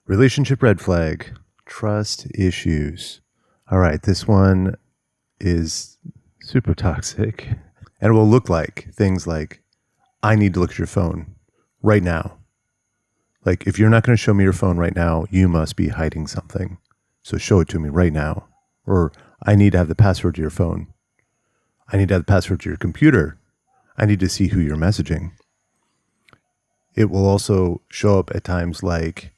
Relationship red flag, trust issues. All right, this one is super toxic. And it will look like things like, I need to look at your phone right now. Like, if you're not going to show me your phone right now, you must be hiding something. So show it to me right now. Or I need to have the password to your phone. I need to have the password to your computer. I need to see who you're messaging. It will also show up at times like,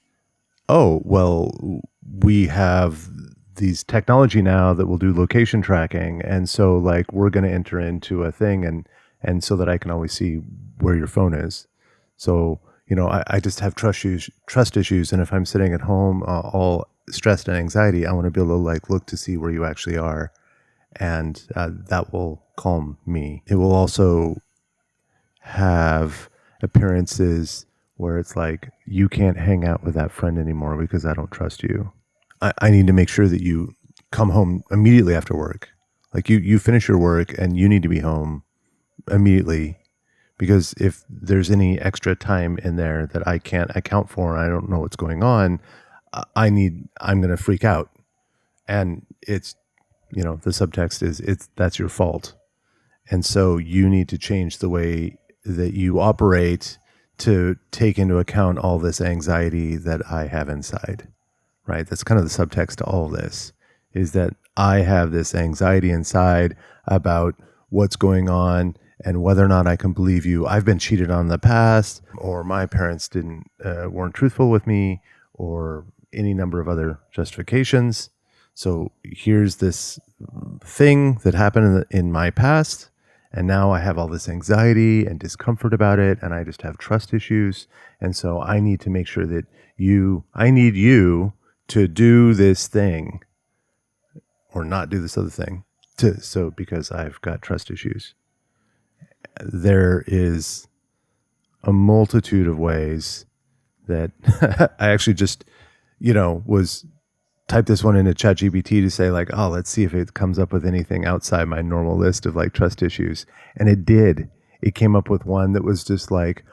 oh, well, we have these technology now that will do location tracking. And so like we're going to enter into a thing and so that I can always see where your phone is. So, I just have trust issues. And if I'm sitting at home, all stressed and anxiety, I want to be able to like look to see where you actually are. And that will calm me. It will also have appearances where it's like, you can't hang out with that friend anymore because I don't trust you. I need to make sure that you come home immediately after work. Like you finish your work and you need to be home immediately, because if there's any extra time in there that I can't account for and I don't know what's going on, I'm going to freak out. And it's, the subtext is that's your fault. And so you need to change the way that you operate to take into account all this anxiety that I have inside, right? That's kind of the subtext to all of this, is that I have this anxiety inside about what's going on and whether or not I can believe you. I've been cheated on in the past, or my parents weren't truthful with me, or any number of other justifications. So here's this thing that happened in my past, and now I have all this anxiety and discomfort about it, and I just have trust issues. And so I need to make sure that I need you to do this thing or not do this other thing, because I've got trust issues. There is a multitude of ways that I actually just, was type this one into ChatGPT to say like, oh, let's see if it comes up with anything outside my normal list of like trust issues. And it did. It came up with one that was just like,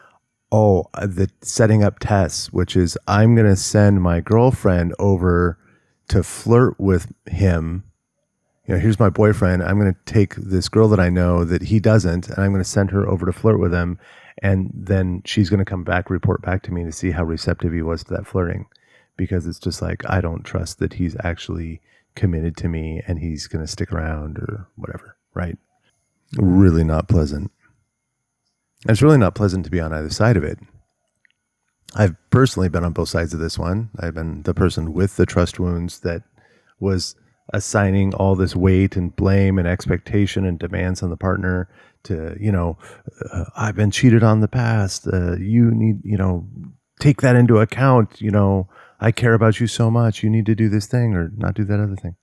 oh, the setting up tests, which is I'm going to send my girlfriend over to flirt with him. Here's my boyfriend. I'm going to take this girl that I know that he doesn't, and I'm going to send her over to flirt with him. And then she's going to come back, report back to me to see how receptive he was to that flirting. Because it's just like, I don't trust that he's actually committed to me and he's going to stick around or whatever, right? Really not pleasant. And it's really not pleasant to be on either side of it. I've personally been on both sides of this one. I've been the person with the trust wounds that was assigning all this weight and blame and expectation and demands on the partner to, I've been cheated on in the past. You need, take that into account. I care about you so much. You need to do this thing or not do that other thing.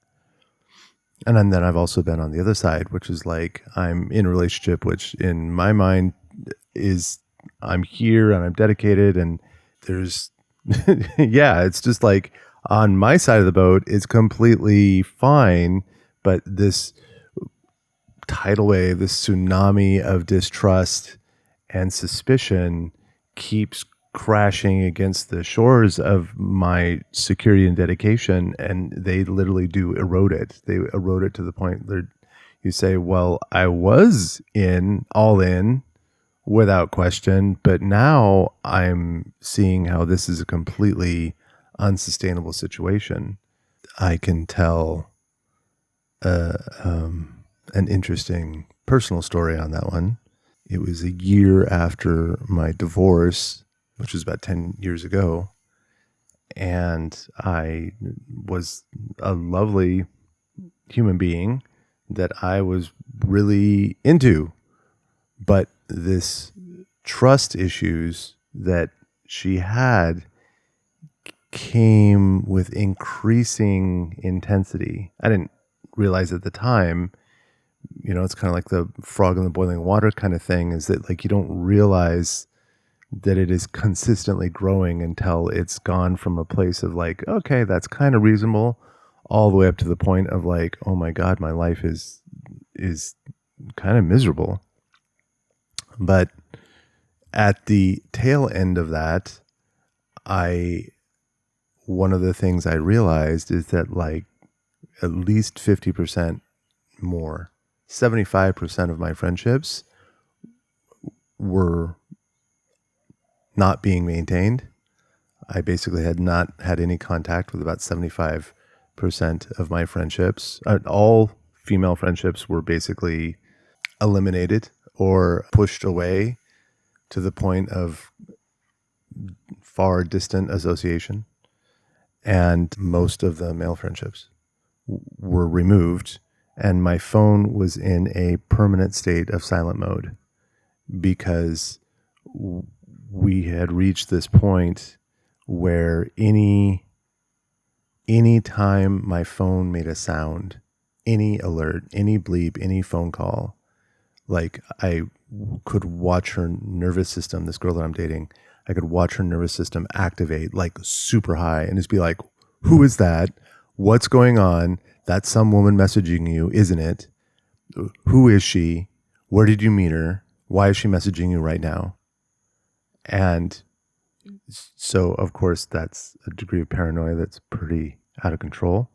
And then I've also been on the other side, which is like, I'm in a relationship, which in my mind is I'm here and I'm dedicated, and there's, yeah, it's just like on my side of the boat, it's completely fine. But this tidal wave, this tsunami of distrust and suspicion keeps crashing against the shores of my security and dedication, and they literally do erode it. They erode it to the point that you say, well, I was all in without question, but now I'm seeing how this is a completely unsustainable situation. I can tell an interesting personal story on that one. It was a year after my divorce, which was about 10 years ago. And I was a lovely human being that I was really into. But this trust issues that she had came with increasing intensity. I didn't realize at the time, it's kind of like the frog in the boiling water kind of thing, is that like you don't realize that it is consistently growing until it's gone from a place of like, okay, that's kind of reasonable, all the way up to the point of like, oh my God, my life is kind of miserable. But at the tail end of that, I one of the things I realized is that like at least 50% more, 75% of my friendships were not being maintained. I basically had not had any contact with about 75% of my friendships. All female friendships were basically eliminated or pushed away to the point of far distant association. And most of the male friendships were removed. And my phone was in a permanent state of silent mode because we had reached this point where any time my phone made a sound, any alert, any bleep, any phone call, like I could watch her nervous system, this girl that I'm dating, I could watch her nervous system activate like super high and just be like, who is that? What's going on? That's some woman messaging you, isn't it? Who is she? Where did you meet her? Why is she messaging you right now? And so, of course, that's a degree of paranoia that's pretty out of control.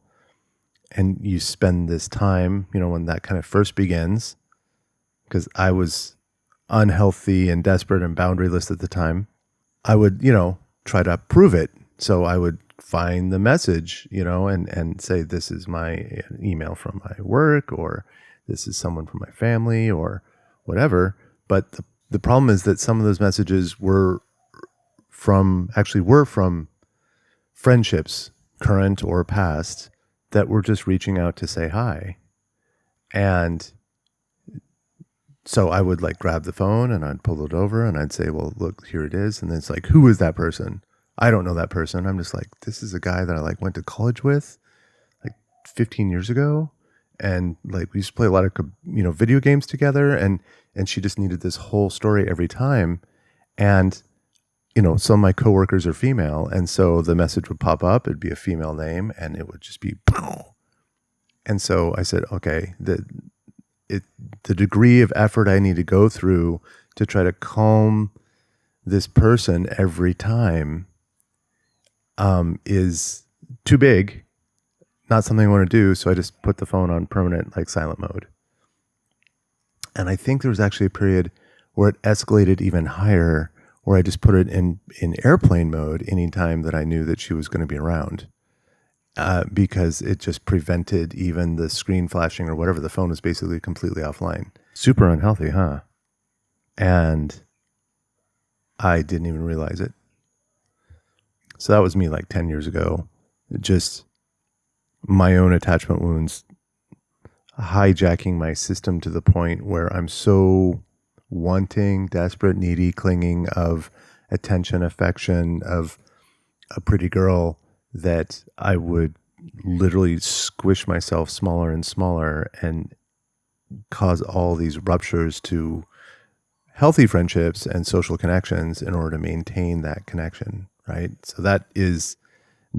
And you spend this time, when that kind of first begins, because I was unhealthy and desperate and boundaryless at the time, I would, try to prove it. So I would find the message, and say, this is my email from my work, or this is someone from my family, or whatever. But the problem is that some of those messages were from friendships, current or past, that were just reaching out to say hi. And so I would like grab the phone and I'd pull it over and I'd say, well, look, here it is. And then it's like, who is that person? I don't know that person. I'm just like, this is a guy that I like went to college with like 15 years ago. And like, we used to play a lot of, video games together. And she just needed this whole story every time. And, some of my coworkers are female. And so the message would pop up. It'd be a female name and it would just be, and so I said, okay, the degree of effort I need to go through to try to calm this person every time is too big, not something I want to do. So I just put the phone on permanent, like silent mode. And I think there was actually a period where it escalated even higher, where I just put it in airplane mode anytime that I knew that she was going to be around. Because it just prevented even the screen flashing or whatever. The phone was basically completely offline. Super unhealthy, huh? And I didn't even realize it. So that was me like 10 years ago. Just my own attachment wounds hijacking my system to the point where I'm so wanting, desperate, needy, clinging of attention, affection, of a pretty girl, that I would literally squish myself smaller and smaller and cause all these ruptures to healthy friendships and social connections in order to maintain that connection, right? So that is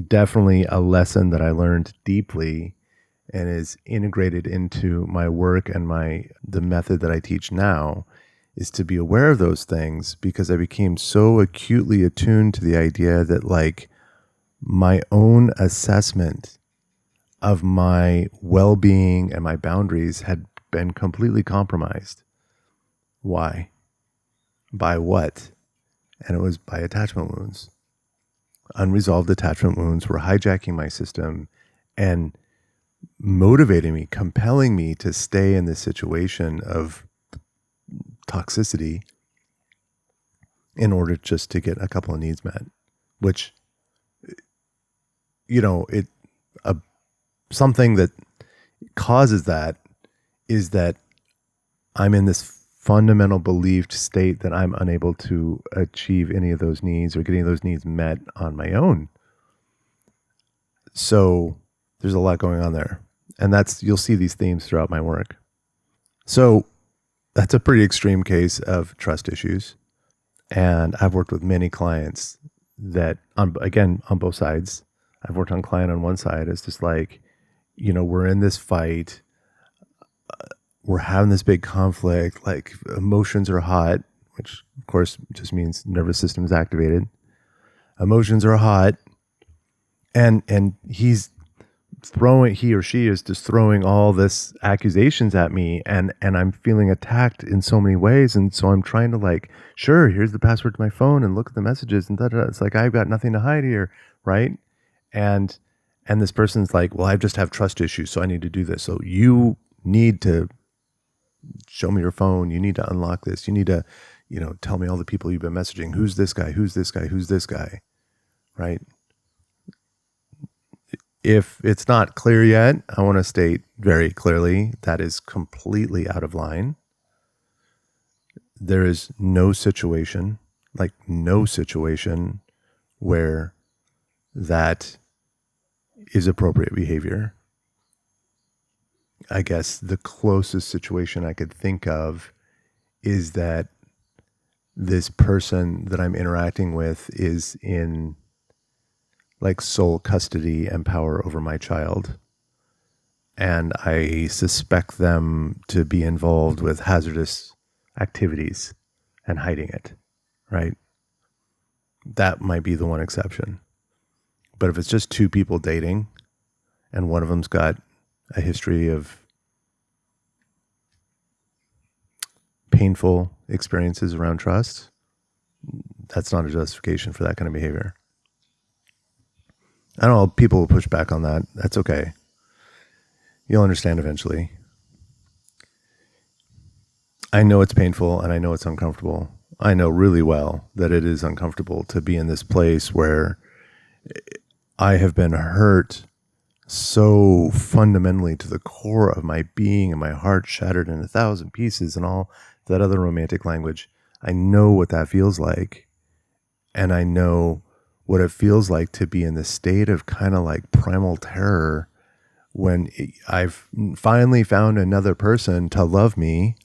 definitely a lesson that I learned deeply and is integrated into my work and the method that I teach now, is to be aware of those things, because I became so acutely attuned to the idea that like my own assessment of my well-being and my boundaries had been completely compromised. Why? By what? And it was by attachment wounds. Unresolved attachment wounds were hijacking my system and motivating me, compelling me to stay in this situation of toxicity in order just to get a couple of needs met, which, something that causes that is that I'm in this fundamental believed state that I'm unable to achieve any of those needs or getting those needs met on my own. So there's a lot going on there. And you'll see these themes throughout my work. So that's a pretty extreme case of trust issues. And I've worked with many clients that, on both sides. I've worked on client on one side. It's just like, we're in this fight. We're having this big conflict. Like emotions are hot, which of course just means nervous system is activated. Emotions are hot. and he or she is just throwing all this accusations at me, and I'm feeling attacked in so many ways. And so I'm trying to, like, sure, here's the password to my phone and look at the messages and da, da, da. It's like, I've got nothing to hide here. Right. And this person's like, well, I just have trust issues, so I need to do this. So you need to show me your phone. You need to unlock this. You need to, tell me all the people you've been messaging. Who's this guy? Who's this guy? Who's this guy? Right. If it's not clear yet, I want to state very clearly that is completely out of line. There is no situation where that is appropriate behavior. I guess the closest situation I could think of is that this person that I'm interacting with is in like sole custody and power over my child. And I suspect them to be involved with hazardous activities and hiding it, right? That might be the one exception. But if it's just two people dating and one of them's got a history of painful experiences around trust, that's not a justification for that kind of behavior. I don't know, people will push back on that. That's okay. You'll understand eventually. I know it's painful and I know it's uncomfortable. I know really well that it is uncomfortable to be in this place where I have been hurt so fundamentally to the core of my being and my heart shattered in 1,000 pieces and all that other romantic language. I know what that feels like. And I know what it feels like to be in this state of kind of like primal terror when I've finally found another person to love me.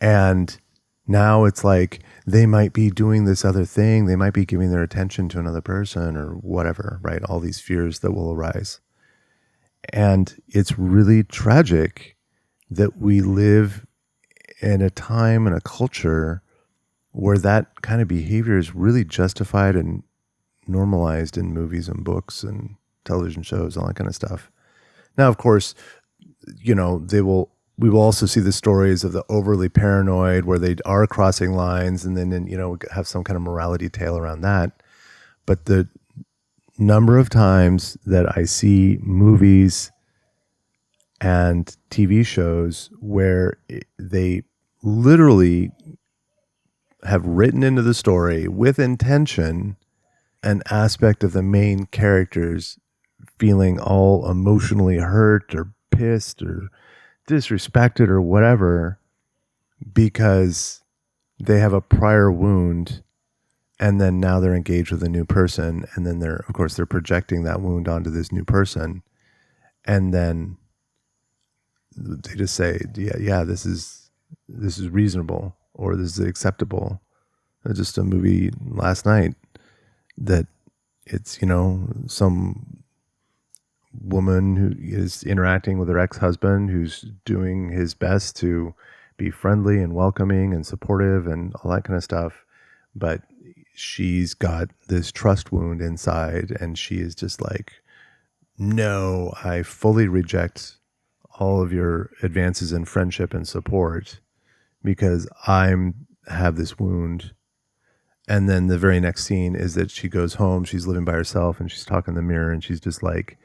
And now it's like they might be doing this other thing. They might be giving their attention to another person or whatever, right? All these fears that will arise. And it's really tragic that we live in a time and a culture where that kind of behavior is really justified and normalized in movies and books and television shows, all that kind of stuff. Now, of course, we will also see the stories of the overly paranoid where they are crossing lines and then, have some kind of morality tale around that. But the number of times that I see movies and TV shows where they literally have written into the story with intention an aspect of the main characters feeling all emotionally hurt or pissed or disrespected or whatever because they have a prior wound and then now they're engaged with a new person and then they're projecting that wound onto this new person and then they just say this is reasonable or this is acceptable. There's just a movie last night that it's some woman who is interacting with her ex-husband who's doing his best to be friendly and welcoming and supportive and all that kind of stuff, but she's got this trust wound inside and she is just like, no, I fully reject all of your advances in friendship and support because I have this wound. And then the very next scene is that she goes home, she's living by herself and she's talking in the mirror and she's just like,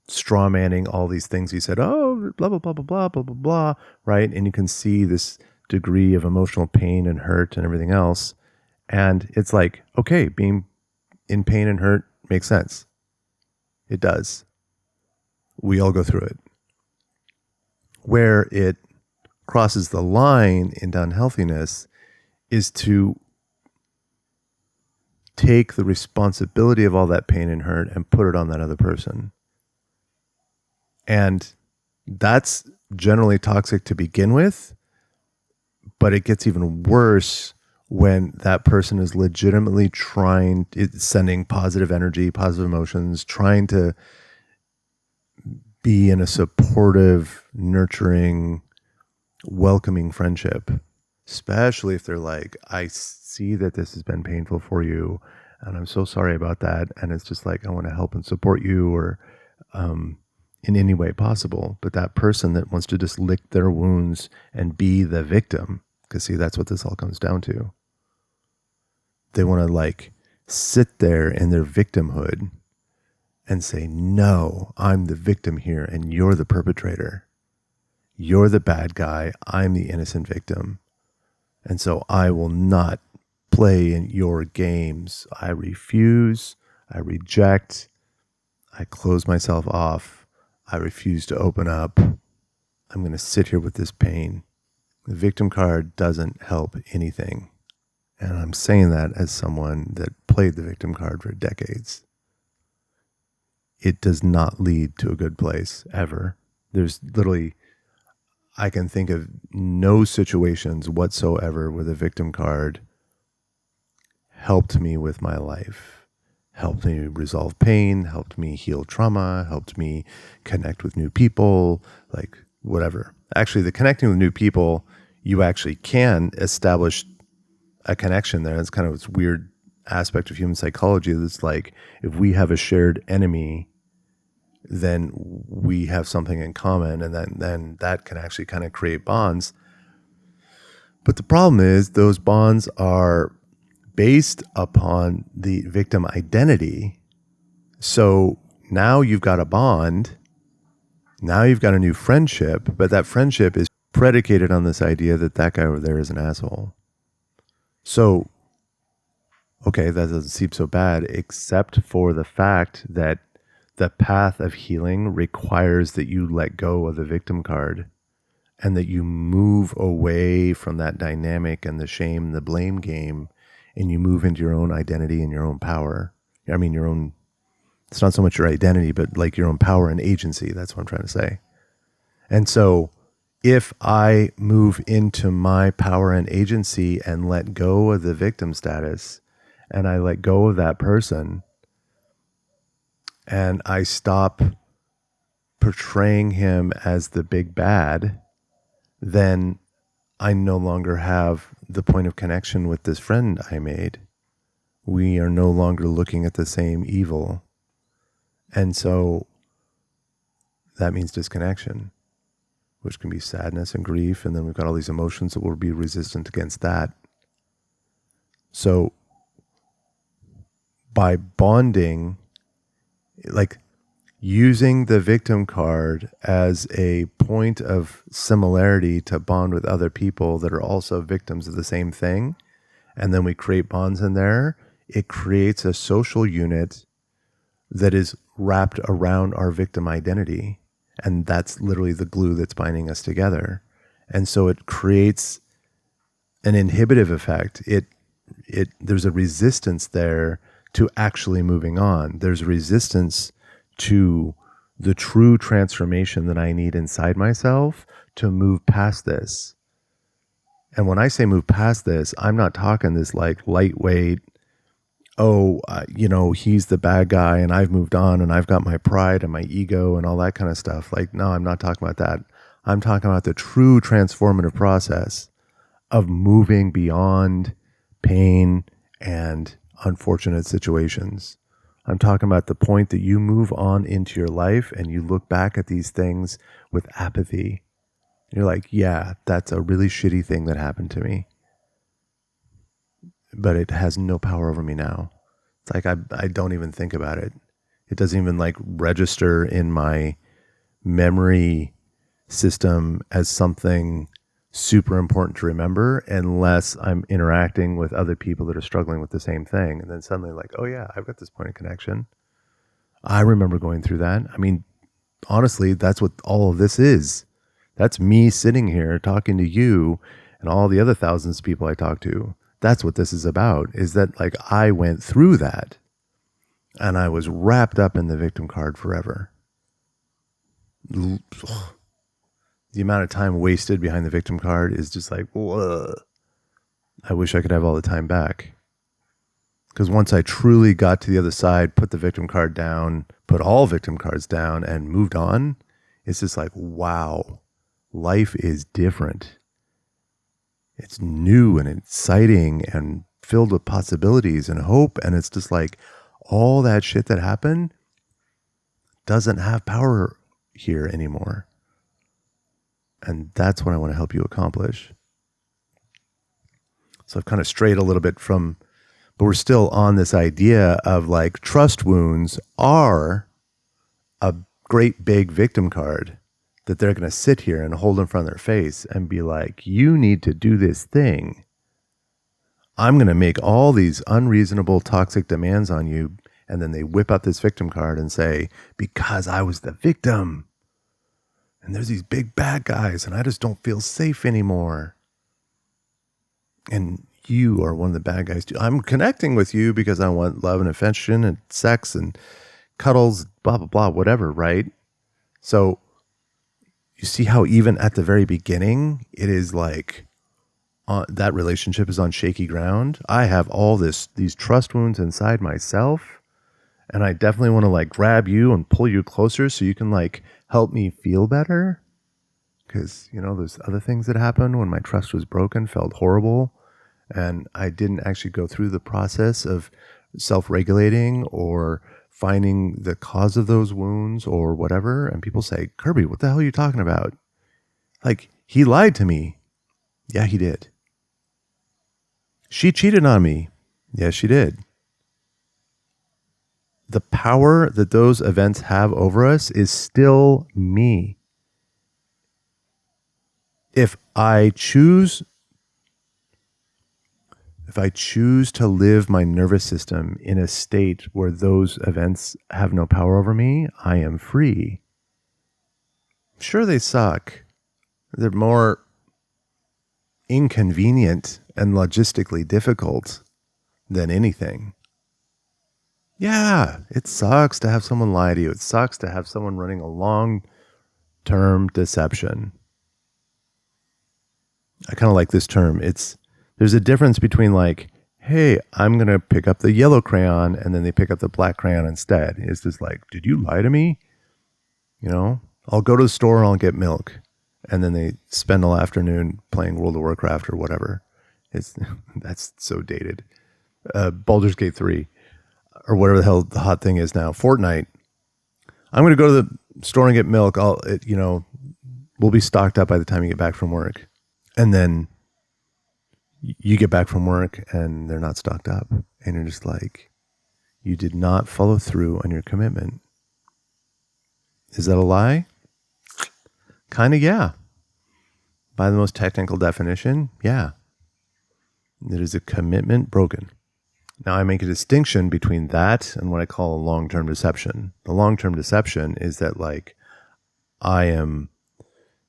straw manning all these things he said, oh, blah, blah, blah, blah, blah, blah, blah, blah, right? And you can see this degree of emotional pain and hurt and everything else. And it's like, okay, being in pain and hurt makes sense. It does. We all go through it. Where it crosses the line into unhealthiness is to take the responsibility of all that pain and hurt and put it on that other person. And that's generally toxic to begin with, but it gets even worse when that person is legitimately sending positive energy, positive emotions, trying to be in a supportive, nurturing, welcoming friendship, especially if they're like, I see that this has been painful for you And I'm so sorry about that. And it's just like, I want to help and support you, or in any way possible. But that person that wants to just lick their wounds and be the victim, because see, that's what this all comes down to. They want to like sit there in their victimhood and say, no, I'm the victim here and you're the perpetrator. You're the bad guy. I'm the innocent victim. And so I will not play in your games. I refuse. I reject. I close myself off. I refuse to open up. I'm going to sit here with this pain. The victim card doesn't help anything. And I'm saying that as someone that played the victim card for decades. It does not lead to a good place ever. There's literally, I can think of no situations whatsoever where the victim card helped me with my life, helped me resolve pain, helped me heal trauma, helped me connect with new people, like whatever. Actually, the connecting with new people, you actually can establish a connection there. It's kind of this weird aspect of human psychology that's like, if we have a shared enemy, then we have something in common, and then that can actually kind of create bonds. But the problem is those bonds are based upon the victim identity. So now you've got a bond, now you've got a new friendship, but that friendship is predicated on this idea that that guy over there is an asshole. So, okay, that doesn't seem so bad, except for the fact that the path of healing requires that you let go of the victim card and that you move away from that dynamic and the shame, the blame game, and you move into your own identity and your own power. I mean, your own, it's not so much your identity, but like your own power and agency. That's what I'm trying to say. And so if I move into my power and agency and let go of the victim status, and I let go of that person, and I stop portraying him as the big bad, then I no longer have the point of connection with this friend I made. We are no longer looking at the same evil. And so that means disconnection, which can be sadness and grief. And then we've got all these emotions that will be resistant against that. So by bonding, like using the victim card as a point of similarity to bond with other people that are also victims of the same thing, and then we create bonds in there, it creates a social unit that is wrapped around our victim identity. And that's literally the glue that's binding us together. And so it creates an inhibitive effect. There's a resistance there to actually moving on. There's a resistance to the true transformation that I need inside myself to move past this. And when I say move past this, I'm not talking this like lightweight, he's the bad guy and I've moved on and I've got my pride and my ego and all that kind of stuff. Like, no, I'm not talking about that. I'm talking about the true transformative process of moving beyond pain and unfortunate situations. I'm talking about the point that you move on into your life and you look back at these things with apathy. You're like, yeah, that's a really shitty thing that happened to me, but it has no power over me now. It's like I don't even think about it. It doesn't even like register in my memory system as something super important to remember unless I'm interacting with other people that are struggling with the same thing. And then suddenly like, oh yeah, I've got this point of connection. I remember going through that. I mean, honestly, that's what all of this is. That's me sitting here talking to you and all the other thousands of people I talk to. That's what this is about, is that like I went through that and I was wrapped up in the victim card forever. The amount of time wasted behind the victim card is just like, whoa. I wish I could have all the time back. Because once I truly got to the other side, put the victim card down, put all victim cards down and moved on, it's just like, wow, life is different. It's new and exciting and filled with possibilities and hope. And it's just like all that shit that happened doesn't have power here anymore. And that's what I want to help you accomplish. So I've kind of strayed a little bit from, but we're still on this idea of like trust wounds are a great big victim card that they're going to sit here and hold in front of their face and be like, you need to do this thing. I'm going to make all these unreasonable, toxic demands on you. And then they whip out this victim card and say, because I was the victim. And there's these big bad guys and I just don't feel safe anymore. And you are one of the bad guys too. I'm connecting with you because I want love and affection and sex and cuddles, blah, blah, blah, whatever, right? So you see how even at the very beginning, it is like that relationship is on shaky ground. I have all these trust wounds inside myself. And I definitely want to like grab you and pull you closer so you can like help me feel better. Because, you know, there's other things that happened when my trust was broken, felt horrible. And I didn't actually go through the process of self-regulating or finding the cause of those wounds or whatever. And people say, Kirby, what the hell are you talking about? Like, he lied to me. Yeah, he did. She cheated on me. Yes, she did. The power that those events have over us is still me. If I choose to live my nervous system in a state where those events have no power over me, I am free. Sure, they suck. They're more inconvenient and logistically difficult than anything. Yeah, it sucks to have someone lie to you. It sucks to have someone running a long-term deception. I kind of like this term. There's a difference between like, hey, I'm going to pick up the yellow crayon and then they pick up the black crayon instead. It's just like, did you lie to me? You know, I'll go to the store and I'll get milk. And then they spend all afternoon playing World of Warcraft or whatever. That's so dated. Baldur's Gate 3 or whatever the hell the hot thing is now. Fortnite. I'm going to go to the store and get milk. We'll be stocked up by the time you get back from work. And then you get back from work and they're not stocked up. And you're just like, you did not follow through on your commitment. Is that a lie? Kind of, yeah. By the most technical definition, yeah. It is a commitment broken. Now, I make a distinction between that and what I call a long-term deception. The long-term deception is that, like, I am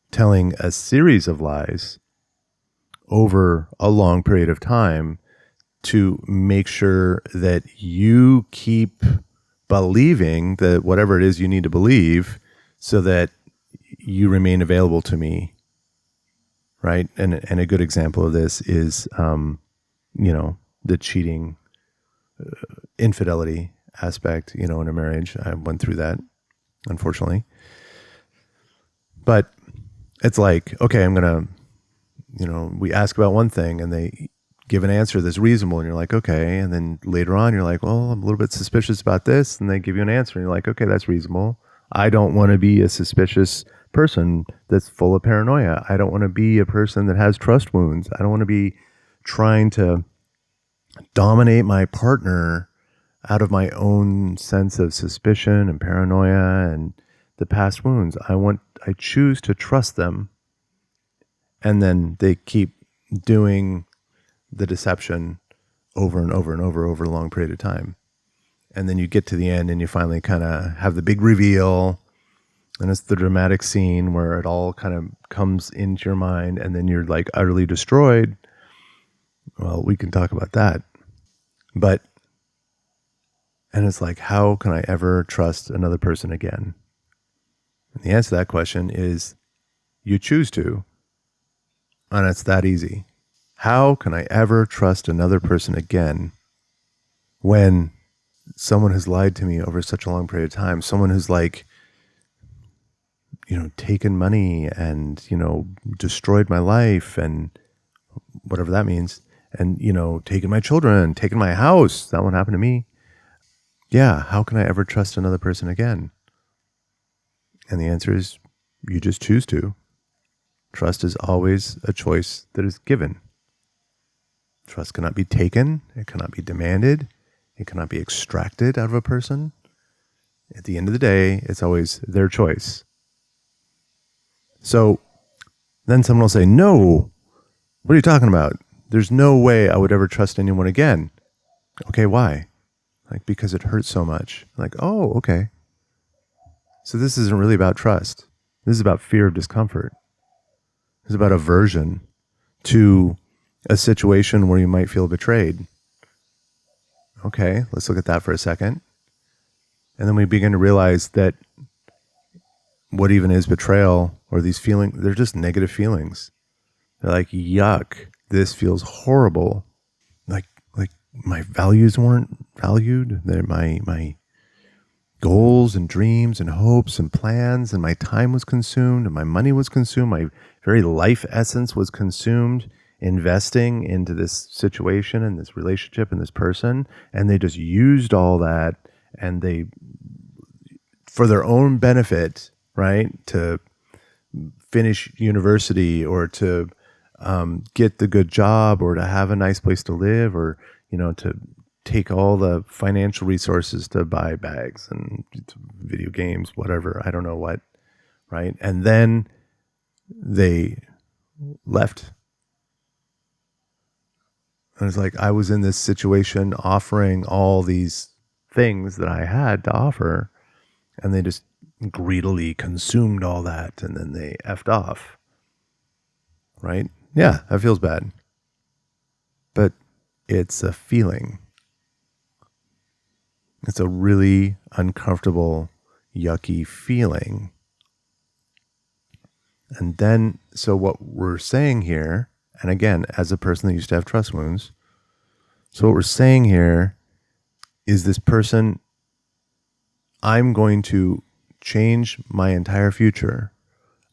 telling a series of lies over a long period of time to make sure that you keep believing that whatever it is you need to believe so that you remain available to me, right? And a good example of this is, the cheating, infidelity aspect, in a marriage. I went through that, unfortunately. But it's like, okay, I'm going to, we ask about one thing and they give an answer that's reasonable and you're like, okay. And then later on, you're like, well, I'm a little bit suspicious about this. And they give you an answer and you're like, okay, that's reasonable. I don't want to be a suspicious person that's full of paranoia. I don't want to be a person that has trust wounds. I don't want to be trying to dominate my partner out of my own sense of suspicion and paranoia and the past wounds. I choose to trust them. And then they keep doing the deception over and over and over a long period of time. And then you get to the end and you finally kind of have the big reveal. And it's the dramatic scene where it all kind of comes into your mind and then you're like utterly destroyed. Well, we can talk about that. And it's like, how can I ever trust another person again? And the answer to that question is you choose to. And it's that easy. How can I ever trust another person again when someone has lied to me over such a long period of time? Someone who's like, taken money and, destroyed my life and whatever that means. and, taking my children, taking my house. That one happened to me. Yeah. How can I ever trust another person again? And the answer is you just choose to. Trust is always a choice that is given. Trust cannot be taken. It cannot be demanded. It cannot be extracted out of a person. At the end of the day, it's always their choice. So then someone will say, no, what are you talking about? There's no way I would ever trust anyone again. Okay, why? Like, because it hurts so much. Like, oh, okay. So this isn't really about trust. This is about fear of discomfort. This is about aversion to a situation where you might feel betrayed. Okay, let's look at that for a second. And then we begin to realize that what even is betrayal, or these feelings, they're just negative feelings. They're like, yuck, this feels horrible. Like my values weren't valued. They're my goals and dreams and hopes and plans, and my time was consumed, and my money was consumed. My very life essence was consumed investing into this situation and this relationship and this person. And they just used all that, and they, for their own benefit, right, to finish university, or to get the good job, or to have a nice place to live, or, to take all the financial resources to buy bags and video games, whatever, I don't know what, right? And then they left. And it's like, I was in this situation offering all these things that I had to offer, and they just greedily consumed all that, and then they effed off, right? Yeah, that feels bad. But it's a feeling. It's a really uncomfortable, yucky feeling. And then, so what we're saying here, and again, as a person that used to have trust wounds, so what we're saying here is this person, I'm going to change my entire future.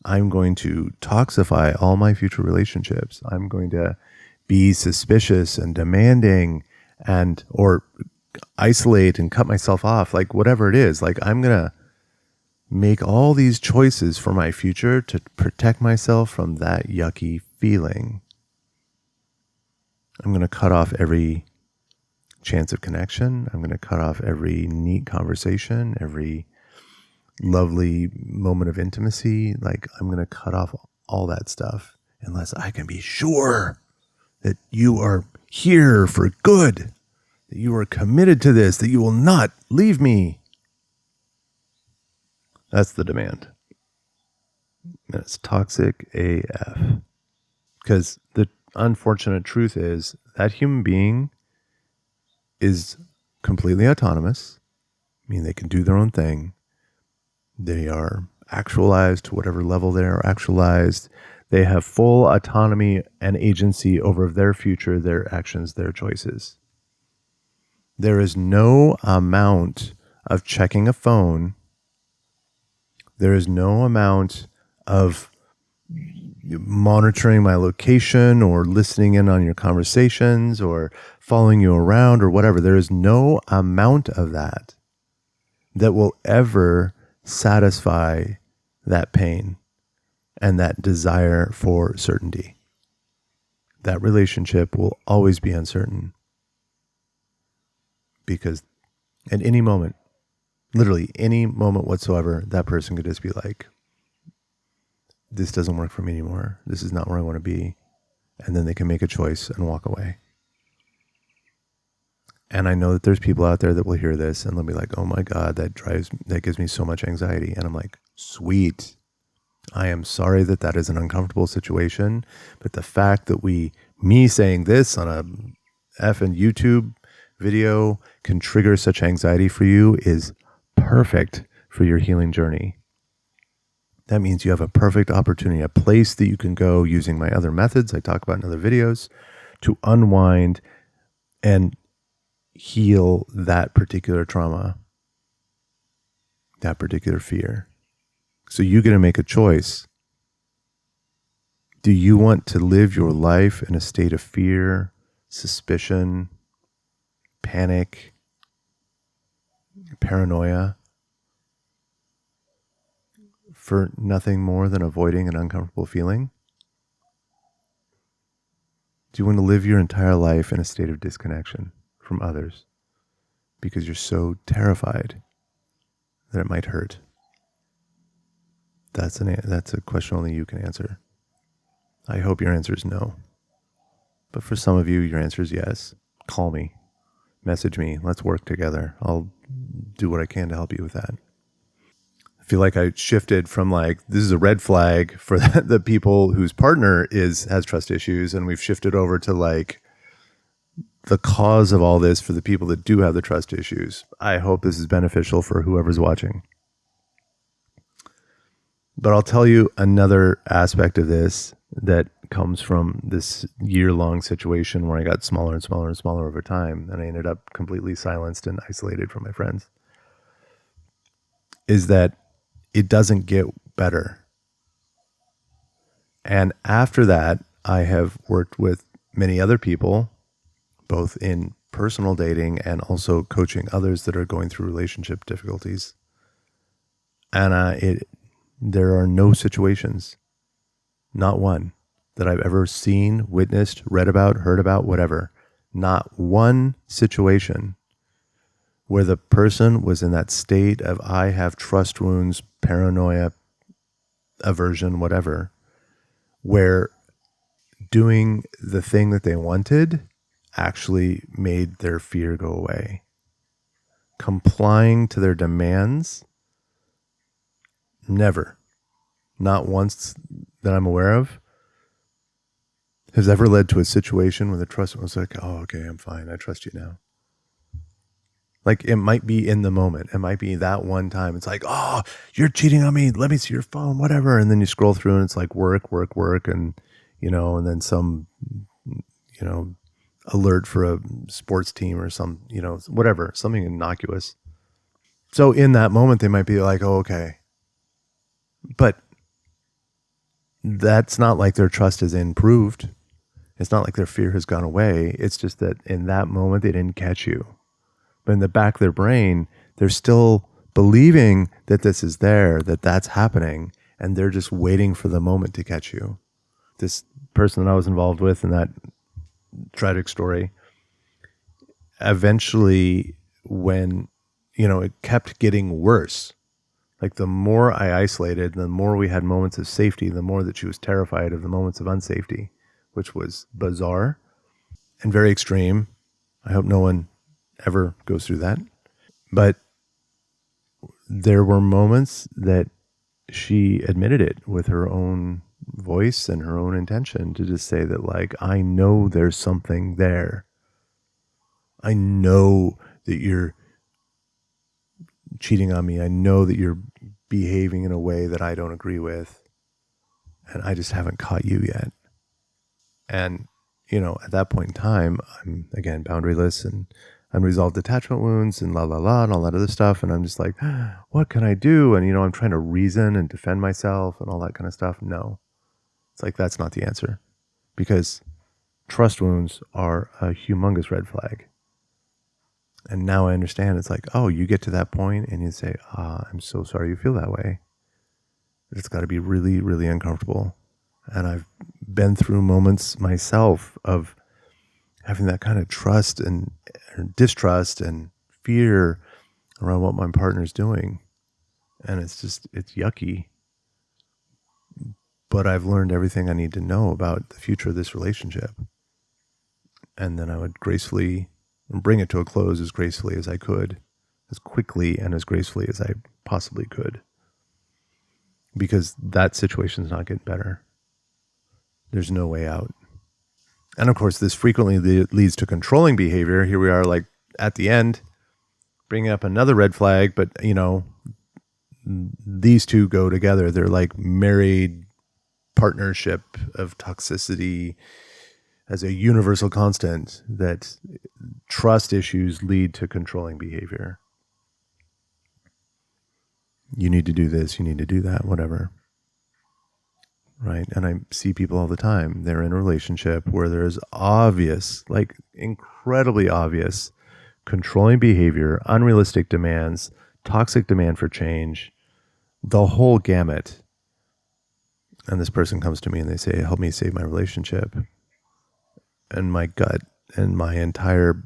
I'm going to toxify all my future relationships. I'm going to be suspicious and demanding, and or isolate and cut myself off, like whatever it is. Like, I'm going to make all these choices for my future to protect myself from that yucky feeling. I'm going to cut off every chance of connection. I'm going to cut off every neat conversation, every lovely moment of intimacy. Like, I'm going to cut off all that stuff unless I can be sure that you are here for good, that you are committed to this, that you will not leave me. That's the demand. And it's toxic AF. Because the unfortunate truth is that human being is completely autonomous. I mean, they can do their own thing. They are actualized to whatever level they are actualized. They have full autonomy and agency over their future, their actions, their choices. There is no amount of checking a phone. There is no amount of monitoring my location, or listening in on your conversations, or following you around, or whatever. There is no amount of that will ever satisfy that pain and that desire for certainty. That relationship will always be uncertain, because at any moment, literally any moment whatsoever, that person could just be like, this doesn't work for me anymore. This is not where I want to be. And then they can make a choice and walk away. And I know that there's people out there that will hear this and they'll be like, oh my God, that gives me so much anxiety. And I'm like, sweet. I am sorry that is an uncomfortable situation. But the fact that me saying this on a effing YouTube video can trigger such anxiety for you is perfect for your healing journey. That means you have a perfect opportunity, a place that you can go using my other methods I talk about in other videos to unwind and heal that particular trauma, that particular fear. So you get to make a choice. Do you want to live your life in a state of fear, suspicion, panic, paranoia for nothing more than avoiding an uncomfortable feeling? Do you want to live your entire life in a state of disconnection from others because you're so terrified that it might hurt? That's a question only you can answer. I hope your answer is no. But for some of you, your answer is yes. Call me, message me, let's work together. I'll do what I can to help you with that. I feel like I shifted from like, this is a red flag for the people whose partner has trust issues, and we've shifted over to like the cause of all this for the people that do have the trust issues. I hope this is beneficial for whoever's watching. But I'll tell you another aspect of this that comes from this year-long situation where I got smaller and smaller and smaller over time, and I ended up completely silenced and isolated from my friends, is that it doesn't get better. And after that, I have worked with many other people, both in personal dating and also coaching others that are going through relationship difficulties. And there are no situations, not one, that I've ever seen, witnessed, read about, heard about, whatever. Not one situation where the person was in that state of I have trust wounds, paranoia, aversion, whatever, where doing the thing that they wanted actually made their fear go away. Complying to their demands, never, not once that I'm aware of, has ever led to a situation where the trust was like, oh, okay, I'm fine. I trust you now. Like it might be in the moment. It might be that one time. It's like, oh, you're cheating on me. Let me see your phone, whatever. And then you scroll through and it's like work. And, and then some, alert for a sports team or some, whatever, something innocuous. So in that moment, they might be like, oh, okay. But that's not like their trust is improved. It's not like their fear has gone away. It's just that in that moment, they didn't catch you. But in the back of their brain, they're still believing that this is there, that that's happening, and they're just waiting for the moment to catch you. This person that I was involved with in that tragic story, eventually when, it kept getting worse. Like the more I isolated, the more we had moments of safety, the more that she was terrified of the moments of unsafety, which was bizarre and very extreme. I hope no one ever goes through that. But there were moments that she admitted it with her own voice and her own intention to just say that, like, I know there's something there. I know that you're cheating on me. I know that you're behaving in a way that I don't agree with. And I just haven't caught you yet. And, at that point in time, I'm, again, boundaryless and unresolved attachment wounds and and all that other stuff. And I'm just like, what can I do? And, I'm trying to reason and defend myself and all that kind of stuff. No, it's like, that's not the answer, because trust wounds are a humongous red flag. And now I understand. It's like, oh, you get to that point and you say, I'm so sorry you feel that way. It's got to be really, really uncomfortable. And I've been through moments myself of having that kind of trust and distrust and fear around what my partner's doing. And it's yucky. But I've learned everything I need to know about the future of this relationship. And then I would gracefully bring it to a close as gracefully as I could, as quickly and as gracefully as I possibly could. Because that situation's not getting better. There's no way out. And of course, this frequently leads to controlling behavior. Here we are, like at the end, bringing up another red flag, but these two go together. They're like married partnership of toxicity as a universal constant, that trust issues lead to controlling behavior. You need to do this, you need to do that, whatever. right? And I see people all the time. They're in a relationship where there's obvious, like incredibly obvious, controlling behavior, unrealistic demands, toxic demand for change, the whole gamut. And this person comes to me and they say, help me save my relationship. And my gut and my entire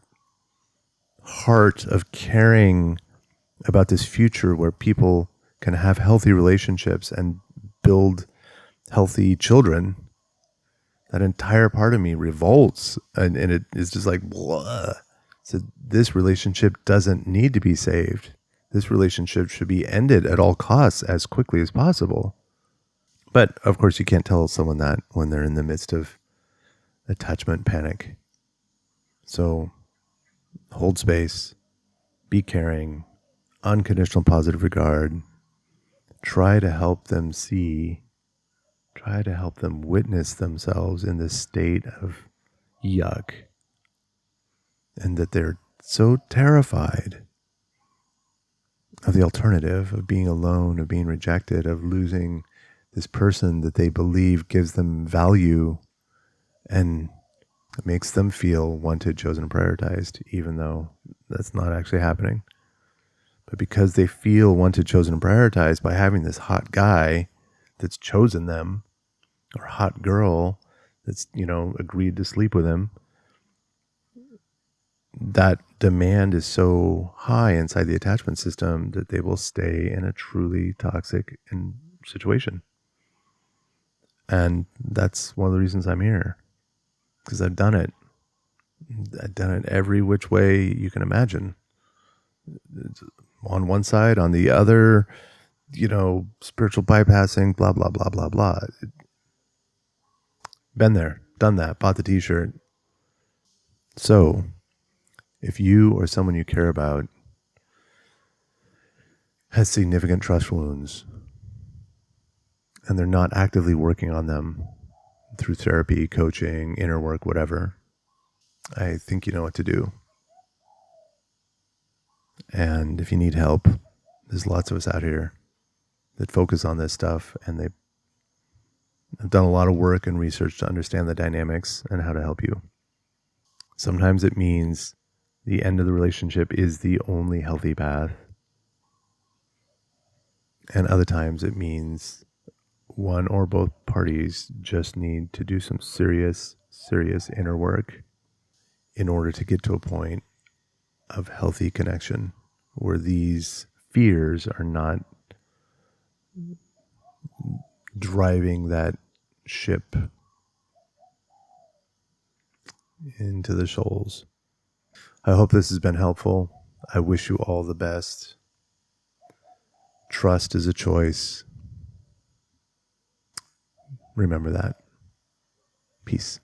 heart of caring about this future where people can have healthy relationships and build healthy children, that entire part of me revolts, and it is just like, blah. So this relationship doesn't need to be saved. This relationship should be ended at all costs as quickly as possible. But of course, you can't tell someone that when they're in the midst of attachment panic. So hold space, be caring, unconditional positive regard. Try to help them see, try to help them witness themselves in this state of yuck, and that they're so terrified of the alternative, of being alone, of being rejected, of losing this person that they believe gives them value and makes them feel wanted, chosen, prioritized, even though that's not actually happening. But because they feel wanted, chosen, prioritized by having this hot guy that's chosen them, or hot girl that's, agreed to sleep with him, that demand is so high inside the attachment system that they will stay in a truly toxic situation. And that's one of the reasons I'm here, because I've done it. I've done it every which way you can imagine. It's on one side, on the other, spiritual bypassing, blah, blah, blah, blah, blah. Been there, done that, bought the t-shirt. So if you or someone you care about has significant trust wounds and they're not actively working on them through therapy, coaching, inner work, whatever, I think you know what to do. And if you need help, there's lots of us out here that focus on this stuff, and they've done a lot of work and research to understand the dynamics and how to help you. Sometimes it means the end of the relationship is the only healthy path. And other times it means one or both parties just need to do some serious inner work in order to get to a point of healthy connection where these fears are not driving that ship into the shoals. I hope this has been helpful. I wish you all the best. Trust is a choice. Remember that. Peace.